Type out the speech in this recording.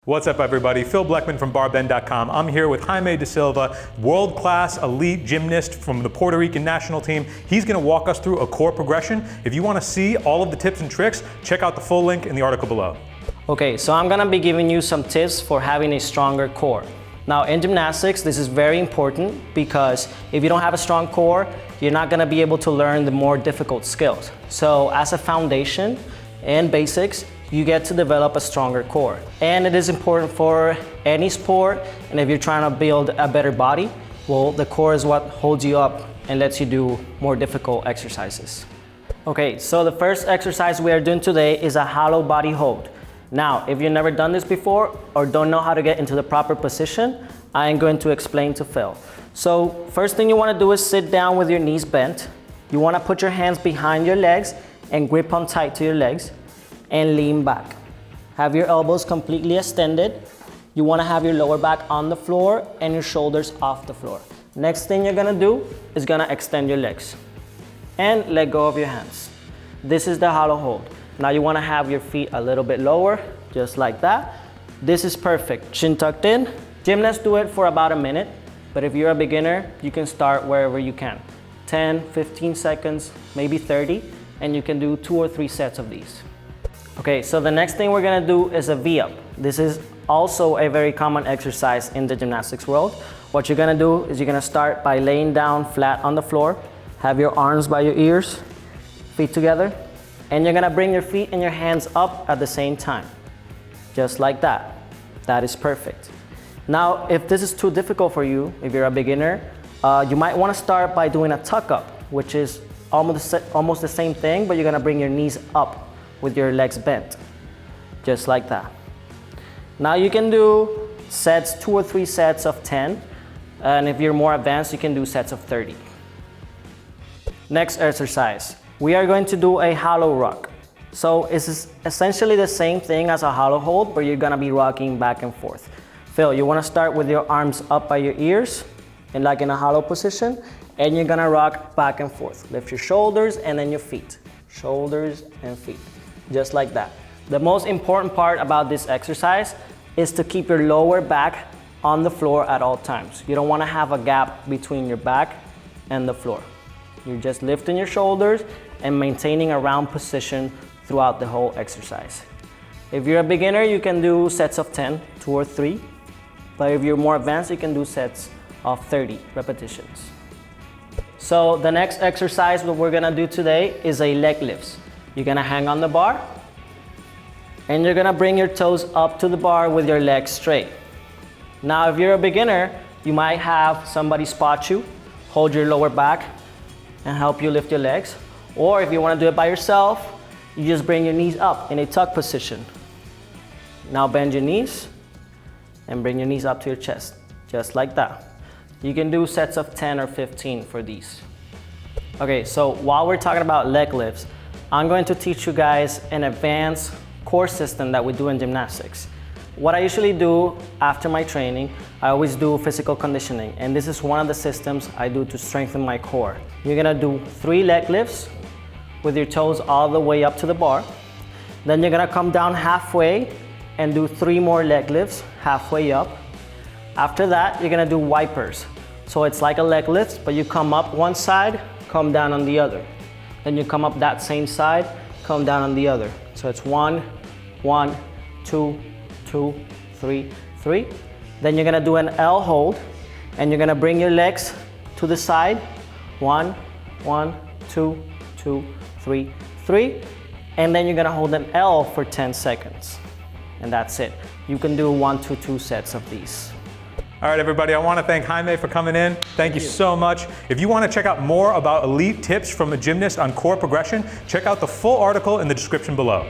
What's up, everybody? Phil Bleckman from barbend.com. I'm here with Jaime Da Silva, world-class elite gymnast from the Puerto Rican national team. He's gonna walk us through a core progression. If you wanna see all of the tips and tricks, check out the full link in the article below. Okay, so I'm gonna be giving you some tips for having a stronger core. Now in gymnastics, this is very important because if you don't have a strong core, you're not gonna be able to learn the more difficult skills. So as a foundation and basics, you get to develop a stronger core. And it is important for any sport, and if you're trying to build a better body, well, the core is what holds you up and lets you do more difficult exercises. Okay, so the first exercise we are doing today is a hollow body hold. Now, if you've never done this before or don't know how to get into the proper position, I am going to explain to Phil. So first thing you want to do is sit down with your knees bent. You want to put your hands behind your legs and grip on tight to your legs and lean back. Have your elbows completely extended. You want to have your lower back on the floor and your shoulders off the floor. Next thing you're going to do is going to extend your legs and let go of your hands. This is the hollow hold. Now you want to have your feet a little bit lower, just like that. This is perfect. Chin tucked in. Gymnasts do it for about a minute, but if you're a beginner, you can start wherever you can. 10, 15 seconds, maybe 30, and you can do 2 or 3 sets of these. Okay, so the next thing we're gonna do is a V-up. This is also a very common exercise in the gymnastics world. What you're gonna do is you're gonna start by laying down flat on the floor, have your arms by your ears, feet together, and you're gonna bring your feet and your hands up at the same time, just like that. That is perfect. Now, if this is too difficult for you, if you're a beginner, you might wanna start by doing a tuck up, which is almost the same thing, but you're gonna bring your knees up with your legs bent, just like that. Now you can do sets, 2 or 3 sets of 10, and if you're more advanced, you can do sets of 30. Next exercise, we are going to do a hollow rock. So it's essentially the same thing as a hollow hold, but you're gonna be rocking back and forth. Phil, you wanna start with your arms up by your ears, and like in a hollow position, and you're gonna rock back and forth. Lift your shoulders and then your feet. Shoulders and feet. Just like that. The most important part about this exercise is to keep your lower back on the floor at all times. You don't want to have a gap between your back and the floor. You're just lifting your shoulders and maintaining a round position throughout the whole exercise. If you're a beginner, you can do sets of 10, 2 or 3. But if you're more advanced, you can do sets of 30 repetitions. So the next exercise that we're gonna do today is a leg lifts. You're gonna hang on the bar and you're gonna bring your toes up to the bar with your legs straight. Now, if you're a beginner, you might have somebody spot you, hold your lower back and help you lift your legs. Or if you wanna do it by yourself, you just bring your knees up in a tuck position. Now bend your knees and bring your knees up to your chest, just like that. You can do sets of 10 or 15 for these. Okay, so while we're talking about leg lifts, I'm going to teach you guys an advanced core system that we do in gymnastics. What I usually do after my training, I always do physical conditioning, and this is one of the systems I do to strengthen my core. You're gonna do 3 leg lifts with your toes all the way up to the bar. Then you're gonna come down halfway and do 3 more leg lifts halfway up. After that, you're gonna do wipers. So it's like a leg lift, but you come up one side, come down on the other. Then you come up that same side, come down on the other. So it's 1, 1, 2, 2, 3, 3. Then you're gonna do an L hold, and you're gonna bring your legs to the side. 1, 1, 2, 2, 3, 3. And then you're gonna hold an L for 10 seconds. And that's it. You can do 1 to 2 sets of these. All right, everybody, I want to thank Jaime for coming in. Thank you so much. If you want to check out more about elite tips from a gymnast on core progression, check out the full article in the description below.